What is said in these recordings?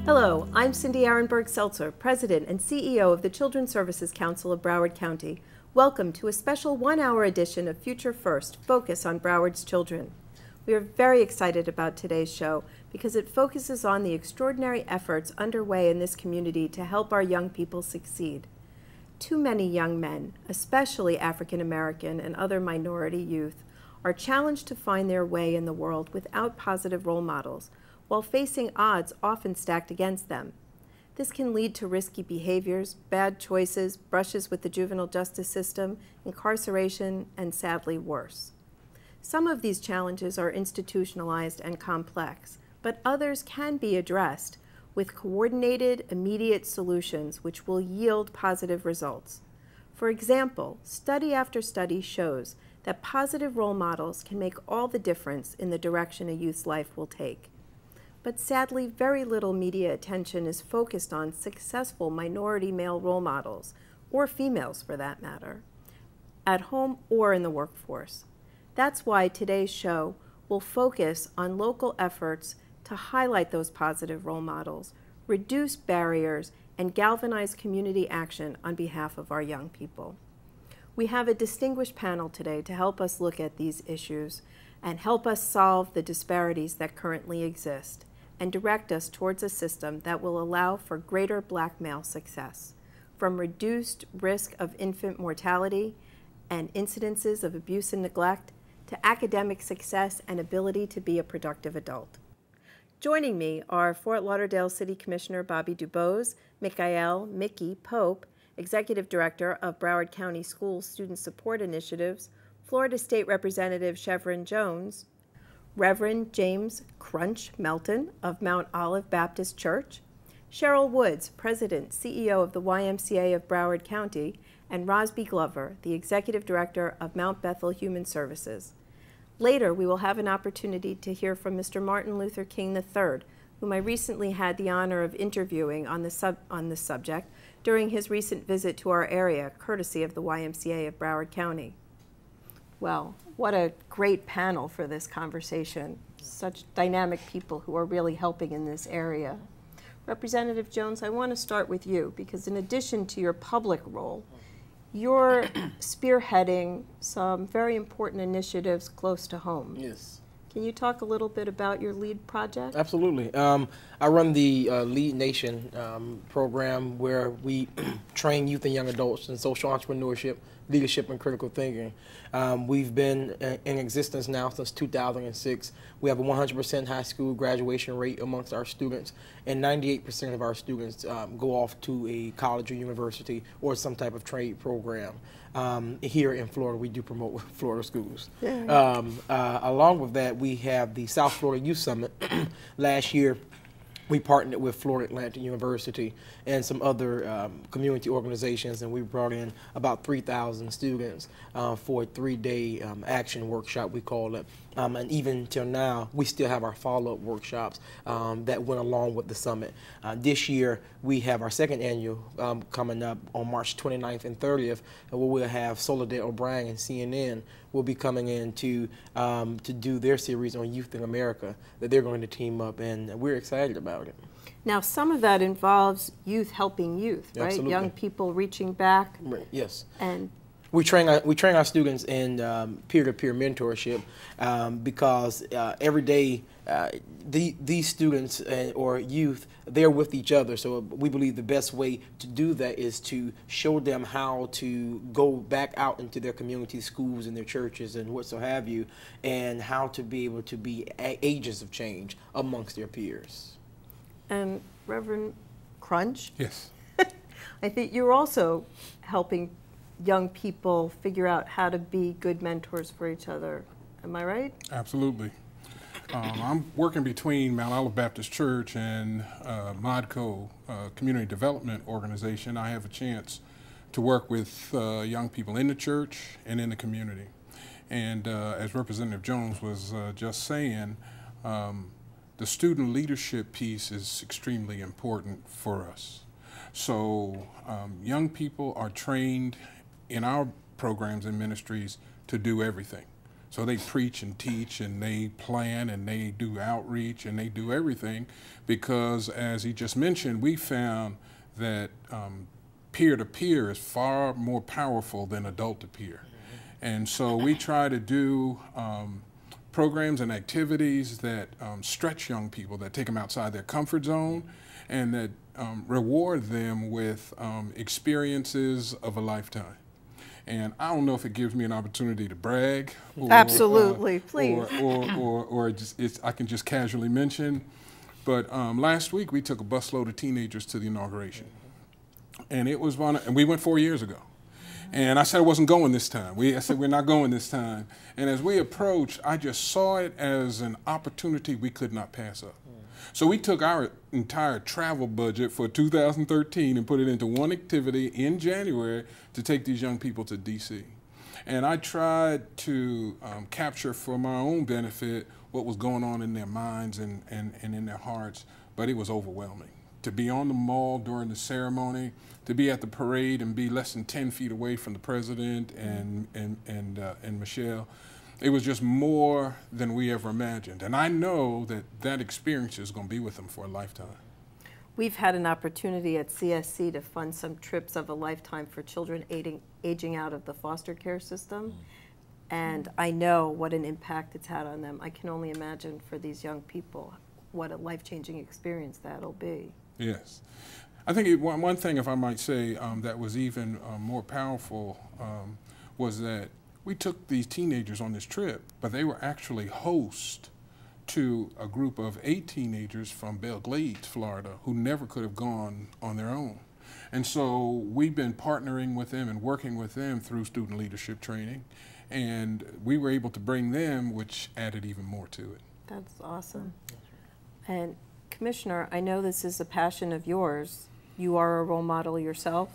Hello, I'm Cindy Arenberg-Seltzer, President and CEO of the Children's Services Council of Broward County. Welcome to a special one-hour edition of Future First, Focus on Broward's Children. We are very excited about today's show because it focuses on the extraordinary efforts underway in this community to help our young people succeed. Too many young men, especially African American and other minority youth, are challenged to find their way in the world without positive role models, while facing odds often stacked against them. This can lead to risky behaviors, bad choices, brushes with the juvenile justice system, incarceration, and sadly worse. Some of these challenges are institutionalized and complex, but others can be addressed with coordinated, immediate solutions which will yield positive results. For example, study after study shows that positive role models can make all the difference in the direction a youth's life will take. But sadly, very little media attention is focused on successful minority male role models, or females for that matter, at home or in the workforce. That's why today's show will focus on local efforts to highlight those positive role models, reduce barriers, and galvanize community action on behalf of our young people. We have a distinguished panel today to help us look at these issues and help us solve the disparities that currently exist, and direct us towards a system that will allow for greater black male success, from reduced risk of infant mortality and incidences of abuse and neglect to academic success and ability to be a productive adult. Joining me are Fort Lauderdale City Commissioner Bobby DuBose, Michaelle Pope, Executive Director of Broward County Schools Student Support Initiatives, Florida State Representative Shevrin Jones, Reverend James Crunch Melton of Mount Olive Baptist Church, Sheryl Woods, President, CEO of the YMCA of Broward County, and Rosby Glover, the Executive Director of Mount Bethel Human Services. Later, we will have an opportunity to hear from Mr. Martin Luther King III, whom I recently had the honor of interviewing on this subject during his recent visit to our area, courtesy of the YMCA of Broward County. Well, what a great panel for this conversation. Such dynamic people who are really helping in this area. Representative Jones, I want to start with you because in addition to your public role, you're spearheading some very important initiatives close to home. Yes. Can you talk a little bit about your LEAD project? Absolutely. I run the Lead Nation program where we train youth and young adults in social entrepreneurship, leadership, and critical thinking. We've been in existence now since 2006. We have a 100% high school graduation rate amongst our students, and 98% of our students go off to a college or university or some type of trade program. Here in Florida, we do promote Florida schools. Yeah. Along with that, we have the South Florida Youth Summit. Last year, we partnered with Florida Atlantic University and some other community organizations, and we brought in about 3,000 students for a 3-day action workshop, we call it. And even till now, we still have our follow-up workshops that went along with the summit. This year, we have our second annual coming up on March 29th and 30th, where we'll have Soledad O'Brien and CNN will be coming in to do their series on Youth in America that they're going to team up, and we're excited about it. Now, some of that involves youth helping youth, right? Absolutely. Young people reaching back. Right. Yes. And we train our students in peer-to-peer mentorship because every day these students or youth, they're with each other. So we believe the best way to do that is to show them how to go back out into their community, schools, and their churches, and what so have you, and how to be able to be agents of change amongst their peers. And Reverend Crunch? Yes. I think you're also helping young people figure out how to be good mentors for each other. Am I right? Absolutely. I'm working between Mount Olive Baptist Church and MODCO, Community Development Organization. I have a chance to work with young people in the church and in the community. And as Representative Jones was just saying, the student leadership piece is extremely important for us. So young people are trained in our programs and ministries to do everything. So they preach and teach and they plan and they do outreach and they do everything because, as he just mentioned, we found that peer-to-peer is far more powerful than adult-to-peer. And so we try to do programs and activities that stretch young people, that take them outside their comfort zone, and that reward them with experiences of a lifetime. And I don't know if it gives me an opportunity to brag. Or, Absolutely, please. Or I can just casually mention. But last week we took a busload of teenagers to the inauguration. And it was and we went 4 years ago. And I said I wasn't going this time. I said we're not going this time. And as we approached, I just saw it as an opportunity we could not pass up. So we took our entire travel budget for 2013 and put it into one activity in January to take these young people to D.C. And I tried to capture for my own benefit what was going on in their minds and in their hearts, but it was overwhelming. To be on the mall during the ceremony, to be at the parade and be less than 10 feet away from the president and Michelle, it was just more than we ever imagined. And I know that that experience is going to be with them for a lifetime. We've had an opportunity at CSC to fund some trips of a lifetime for children aging out of the foster care system. And I know what an impact it's had on them. I can only imagine for these young people what a life-changing experience that'll be. Yes. I think one thing, if I might say, that was even more powerful was that we took these teenagers on this trip, but they were actually host to a group of 8 teenagers from Belle Glades, Florida, who never could have gone on their own. And so we've been partnering with them and working with them through student leadership training, and we were able to bring them, which added even more to it. That's awesome. And Commissioner, I know this is a passion of yours. You are a role model yourself.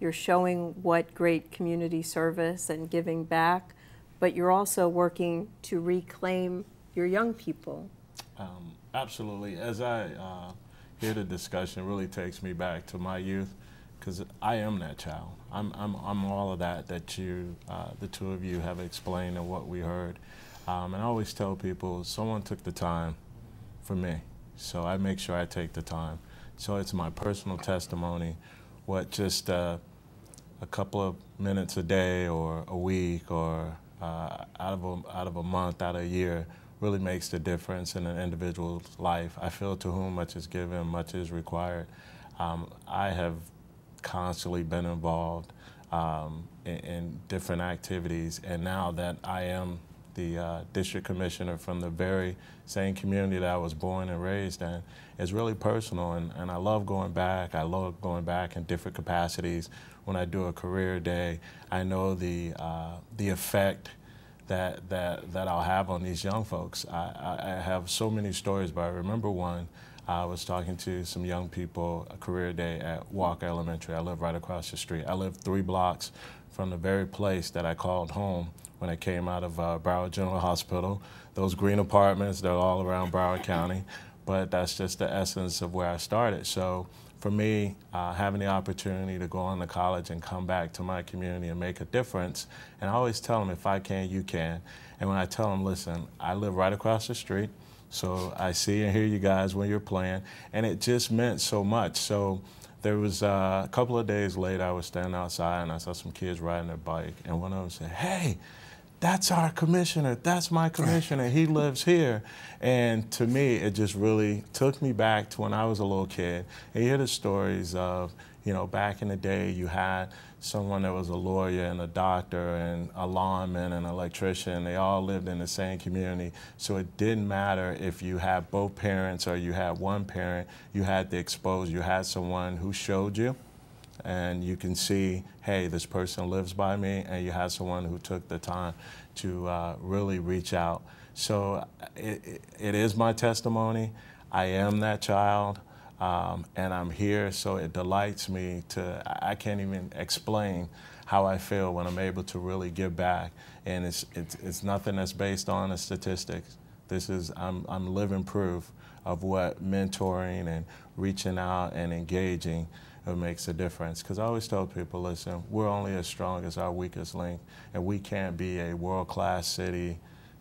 You're showing what great community service and giving back, but you're also working to reclaim your young people. Absolutely. As I hear the discussion, it really takes me back to my youth, because I am that child. I'm all of that you, the two of you have explained and what we heard. And I always tell people, someone took the time for me, so I make sure I take the time. So it's my personal testimony, what just a couple of minutes a day or a week or out of a month, out of a year, really makes the difference in an individual's life. I feel to whom much is given, much is required. I have constantly been involved in different activities, and now that I am the district commissioner from the very same community that I was born and raised in, it's really personal, and I love going back. I love going back in different capacities. When I do a career day, I know the effect that I'll have on these young folks. I have so many stories, but I remember one. I was talking to some young people, a career day at Walker Elementary. I live right across the street. I live 3 blocks from the very place that I called home when I came out of Broward General Hospital. Those green apartments, they're all around Broward County, but that's just the essence of where I started. So for me, having the opportunity to go on to college and come back to my community and make a difference, and I always tell them, if I can, you can. And when I tell them, listen, I live right across the street, so I see and hear you guys when you're playing, and it just meant so much. So there was a couple of days later, I was standing outside and I saw some kids riding their bike, and one of them said, "Hey, that's our commissioner, that's my commissioner, he lives here." And to me, it just really took me back to when I was a little kid. And you hear the stories of, you know, back in the day, you had someone that was a lawyer and a doctor and a lawman and an electrician. They all lived in the same community. So it didn't matter if you had both parents or you had one parent, you had the exposure, you had someone who showed you. And you can see, hey, this person lives by me, and you have someone who took the time to really reach out. So it is my testimony. I am that child, and I'm here, so it delights me I can't even explain how I feel when I'm able to really give back. And it's nothing that's based on the statistics. I'm living proof of what mentoring and reaching out and engaging makes a difference. Because I always tell people, listen, we're only as strong as our weakest link, and we can't be a world-class city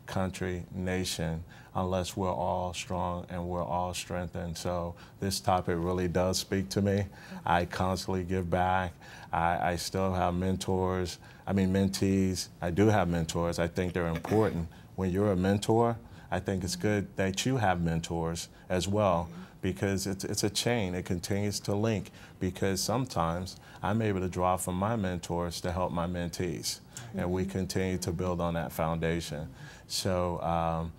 country, nation, unless we're all strong and we're all strengthened. So this topic really does speak to me. I constantly give back. I still have mentees. I do have mentors. I think they're important. When you're a mentor, I think it's good that you have mentors as well, because it's a chain. It continues to link, because sometimes I'm able to draw from my mentors to help my mentees, and we continue to build on that foundation. So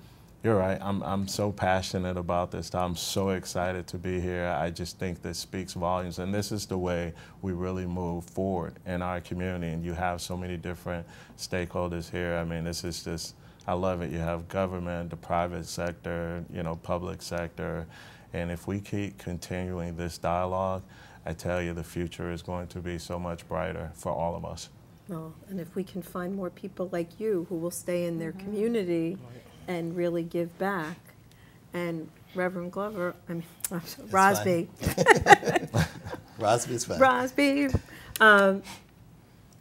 you're right. I'm so passionate about this. I'm so excited to be here. I just think this speaks volumes, and this is the way we really move forward in our community. And you have so many different stakeholders here. I mean, this is just, I love it. You have government, the private sector, public sector. And if we keep continuing this dialogue, I tell you, the future is going to be so much brighter for all of us. Well, and if we can find more people like you who will stay in their community and really give back. And Reverend Glover, Rosby. Rosby's fine. Rosby,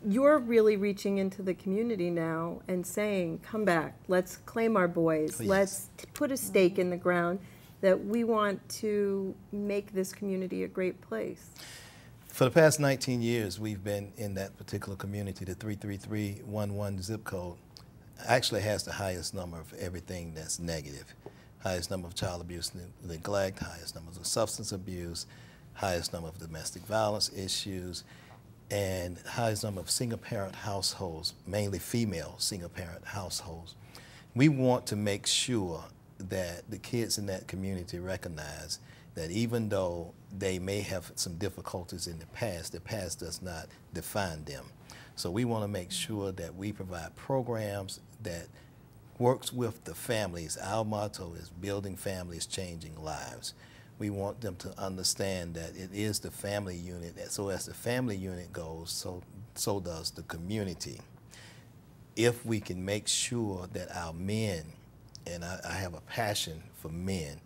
you're really reaching into the community now and saying, come back, let's claim our boys, let's put a stake in the ground that we want to make this community a great place. For the past 19 years, we've been in that particular community. The 33311 zip code actually has the highest number of everything that's negative. Highest number of child abuse and neglect, highest numbers of substance abuse, highest number of domestic violence issues, and highest number of single-parent households, mainly female single-parent households. We want to make sure that the kids in that community recognize that even though they may have some difficulties in the past does not define them. So we want to make sure that we provide programs that works with the families. Our motto is building families, changing lives. We want them to understand that it is the family unit, so as the family unit goes, so does the community. If we can make sure that our men, and I have a passion for men,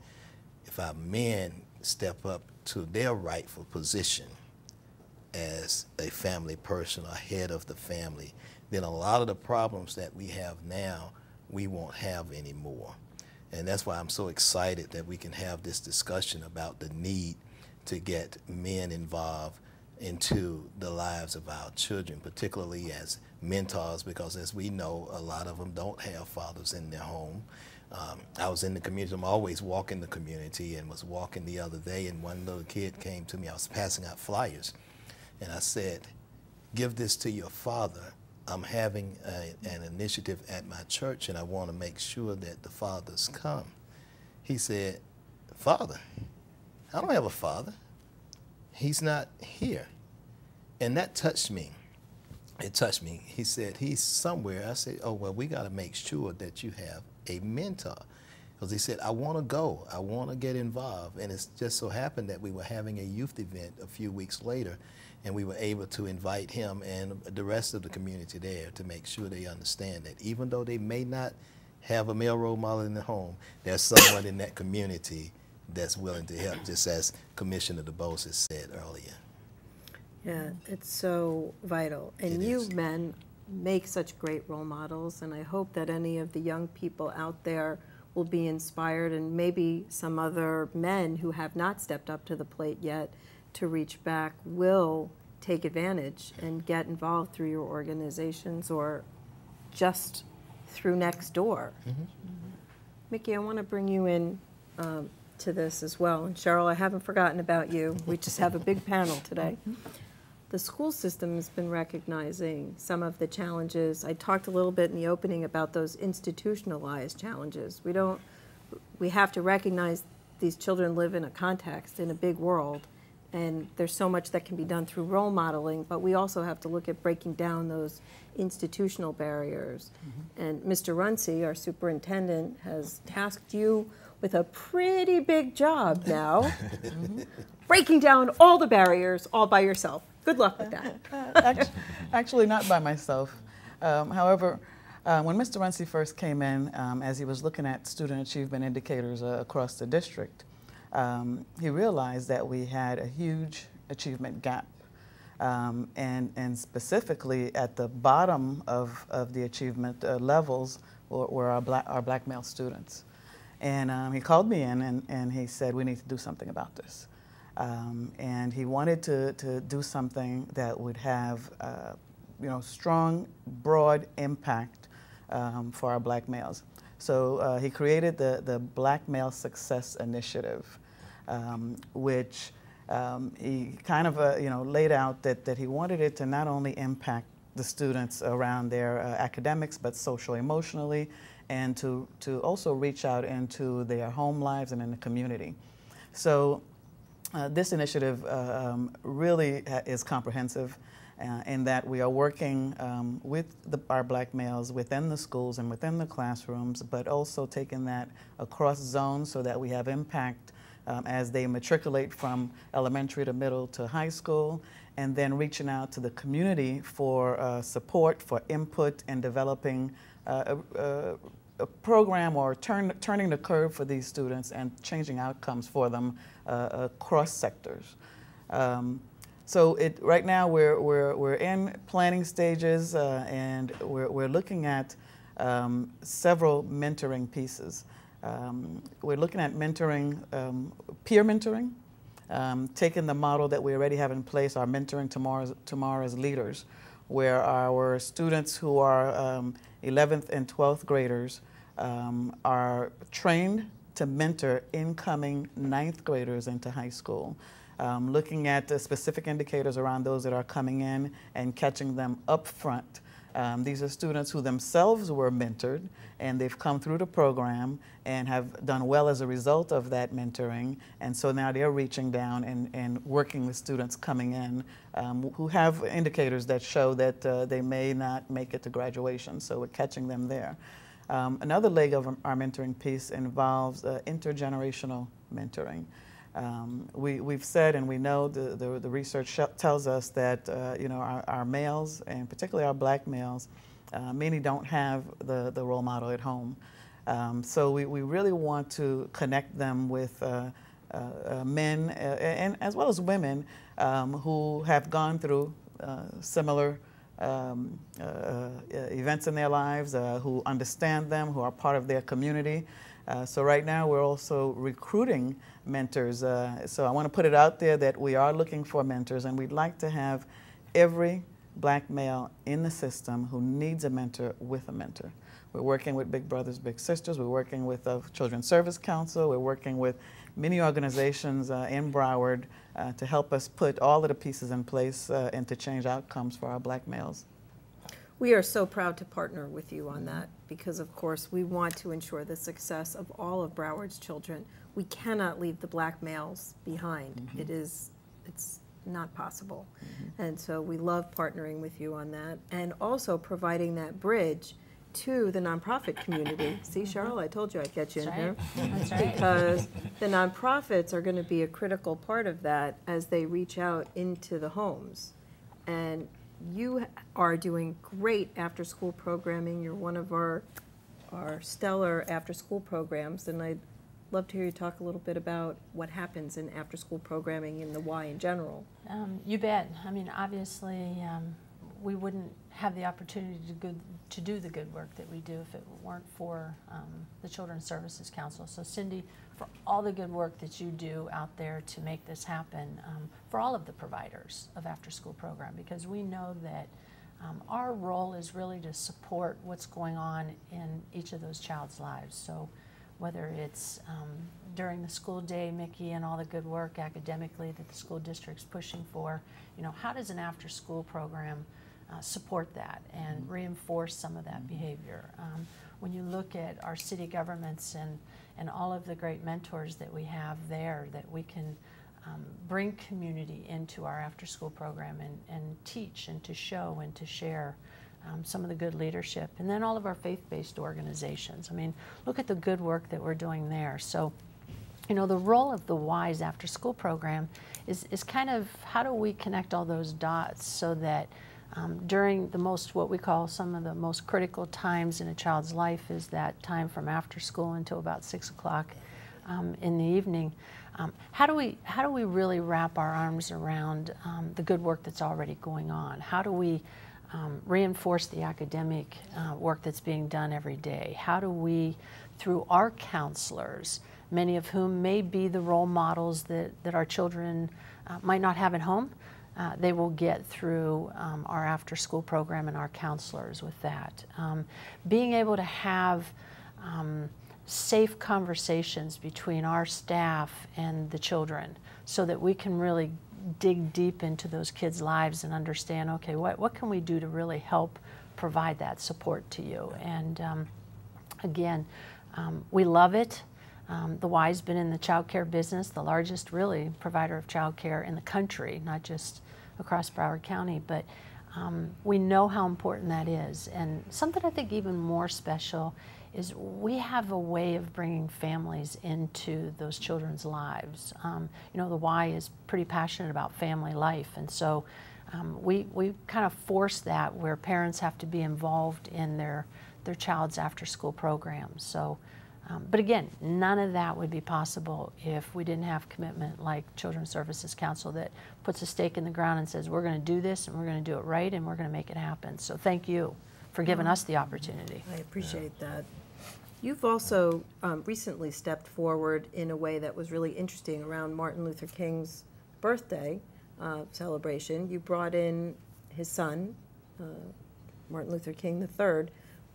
if our men step up to their rightful position as a family person or head of the family, then a lot of the problems that we have now, we won't have anymore. And that's why I'm so excited that we can have this discussion about the need to get men involved into the lives of our children, particularly as mentors, because as we know, a lot of them don't have fathers in their home. I was in the community, I'm always walking the community, and was walking the other day, and one little kid came to me. I was passing out flyers, and I said, give this to your father. I'm having an initiative at my church, and I want to make sure that the fathers come. He said, Father, I don't have a father. He's not here. And that touched me. It touched me. He said, he's somewhere. I said, oh, well, we got to make sure that you have a mentor. Because he said, I want to go. I want to get involved. And it's just so happened that we were having a youth event a few weeks later, and we were able to invite him and the rest of the community there to make sure they understand that even though they may not have a male role model in the home, there's someone in that community that's willing to help, just as Commissioner DuBose has said earlier. Yeah, it's so vital. And you men make such great role models, and I hope that any of the young people out there will be inspired, and maybe some other men who have not stepped up to the plate yet to reach back will take advantage and get involved through your organizations or just through Next Door. Mickey, I want to bring you in to this as well. And Sheryl, I haven't forgotten about you. We just have a big panel today. The school system has been recognizing some of the challenges. I talked a little bit in the opening about those institutionalized challenges. We have to recognize these children live in a context, in a big world, and there's so much that can be done through role modeling, but we also have to look at breaking down those institutional barriers. And Mr. Runcie, our superintendent, has tasked you with a pretty big job now, breaking down all the barriers all by yourself. Good luck with that. Actually, not by myself. However, when Mr. Runcie first came in, as he was looking at student achievement indicators across the district, he realized that we had a huge achievement gap. And specifically at the bottom of the achievement levels, were our black male students. And he called me in and he said, we need to do something about this. And he wanted to do something that would have strong, broad impact for our black males. So he created the Black Male Success Initiative, which he kind of laid out that he wanted it to not only impact the students around their academics, but social emotionally, and to also reach out into their home lives and in the community. So this initiative really is comprehensive in that we are working with our black males within the schools and within the classrooms, but also taking that across zones so that we have impact as they matriculate from elementary to middle to high school, and then reaching out to the community for support, for input, and developing a program or turning the curve for these students and changing outcomes for them across sectors. So right now we're in planning stages and we're looking at several mentoring pieces. We're looking at mentoring, peer mentoring, taking the model that we already have in place, our Mentoring Tomorrow's Leaders, where our students who are 11th and 12th graders are trained to mentor incoming 9th graders into high school, looking at the specific indicators around those that are coming in and catching them up front. These are students who themselves were mentored, and they've come through the program and have done well as a result of that mentoring, and so now they're reaching down and working with students coming in who have indicators that show that they may not make it to graduation, so we're catching them there. Another leg of our mentoring piece involves intergenerational mentoring. We've said, and we know the research tells us that our males, and particularly our black males, many don't have the role model at home. So we really want to connect them with men and as well as women who have gone through similar events in their lives, who understand them, who are part of their community. So right now we're also recruiting mentors. So I want to put it out there that we are looking for mentors, and we'd like to have every black male in the system who needs a mentor with a mentor. We're working with Big Brothers Big Sisters. We're working with the Children's Service Council. We're working with many organizations in Broward to help us put all of the pieces in place and to change outcomes for our black males. We are so proud to partner with you on that because, of course, we want to ensure the success of all of Broward's children. We cannot leave the black males behind. Mm-hmm. It's not possible. Mm-hmm. And so we love partnering with you on that and also providing that bridge to the nonprofit community. See, Sheryl, I told you I'd get you in here. That's right. Because the nonprofits are going to be a critical part of that as they reach out into the homes. And you are doing great after-school programming. You're one of our stellar after-school programs, and I'd love to hear you talk a little bit about what happens in after-school programming in the Y in general. You bet. I mean, obviously, we wouldn't have the opportunity to do the good work that we do if it weren't for the Children's Services Council. So Cindy, for all the good work that you do out there to make this happen, for all of the providers of after-school program, because we know that our role is really to support what's going on in each of those child's lives. So whether it's during the school day, Mickey, and all the good work academically that the school district's pushing for, how does an after-school program support that and reinforce some of that behavior? When you look at our city governments and all of the great mentors that we have there, that we can bring community into our after-school program and teach and to show and to share some of the good leadership. And then all of our faith-based organizations. I mean, look at the good work that we're doing there. So, the role of the Y's after-school program is kind of how do we connect all those dots so that during what we call some of the most critical times in a child's life is that time from after school until about 6 o'clock in the evening. How do we really wrap our arms around the good work that's already going on? How do we reinforce the academic work that's being done every day? How do we, through our counselors, many of whom may be the role models that our children might not have at home, they will get through our after-school program and our counselors with that. Being able to have safe conversations between our staff and the children so that we can really dig deep into those kids' lives and understand, okay, what can we do to really help provide that support to you? And again, we love it. The Y's been in the child care business, the largest really provider of child care in the country, not just across Broward County, but we know how important that is. And something I think even more special is we have a way of bringing families into those children's lives. You know, the Y is pretty passionate about family life, and so we kind of force that where parents have to be involved in their child's after-school programs. So, but again, none of that would be possible if we didn't have commitment like Children's Services Council that puts a stake in the ground and says, we're going to do this, and we're going to do it right, and we're going to make it happen. So thank you for giving us the opportunity. I appreciate that. You've also recently stepped forward in a way that was really interesting around Martin Luther King's birthday celebration. You brought in his son, Martin Luther King III.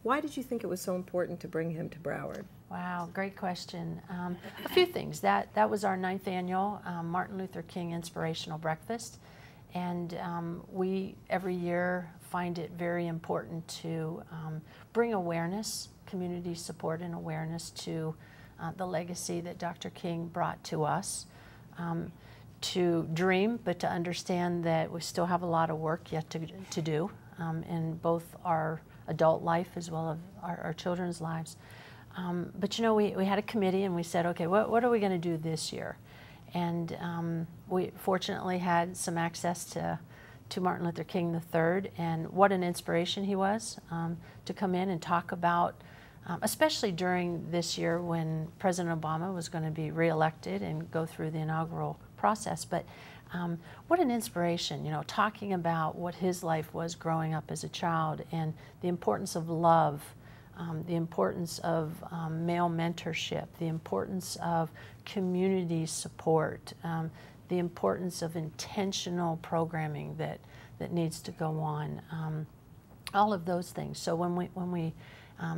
Why did you think it was so important to bring him to Broward? Wow, great question. A few things. That was our 9th annual Martin Luther King Inspirational Breakfast. And we, every year, find it very important to bring awareness, community support and awareness to the legacy that Dr. King brought to us. To dream, but to understand that we still have a lot of work yet to do in both our adult life as well as our children's lives. But you know, we had a committee and we said, okay, what are we going to do this year? And we fortunately had some access to Martin Luther King III, and what an inspiration he was to come in and talk about, especially during this year when President Obama was going to be reelected and go through the inaugural process. But what an inspiration, you know, talking about what his life was growing up as a child and the importance of love, the importance of male mentorship, the importance of community support, the importance of intentional programming that needs to go on, all of those things. So when we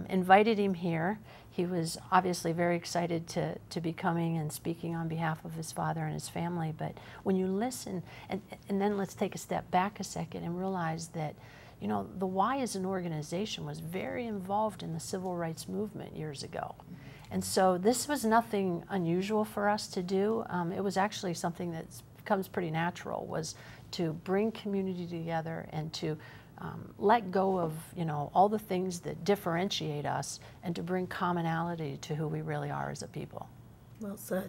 invited him here, he was obviously very excited to be coming and speaking on behalf of his father and his family. But when you listen, and then let's take a step back a second and realize that, you know, the Y as an organization was very involved in the civil rights movement years ago. And so this was nothing unusual for us to do. It was actually something that comes pretty natural, was to bring community together and to let go of, you know, all the things that differentiate us and to bring commonality to who we really are as a people. Well said.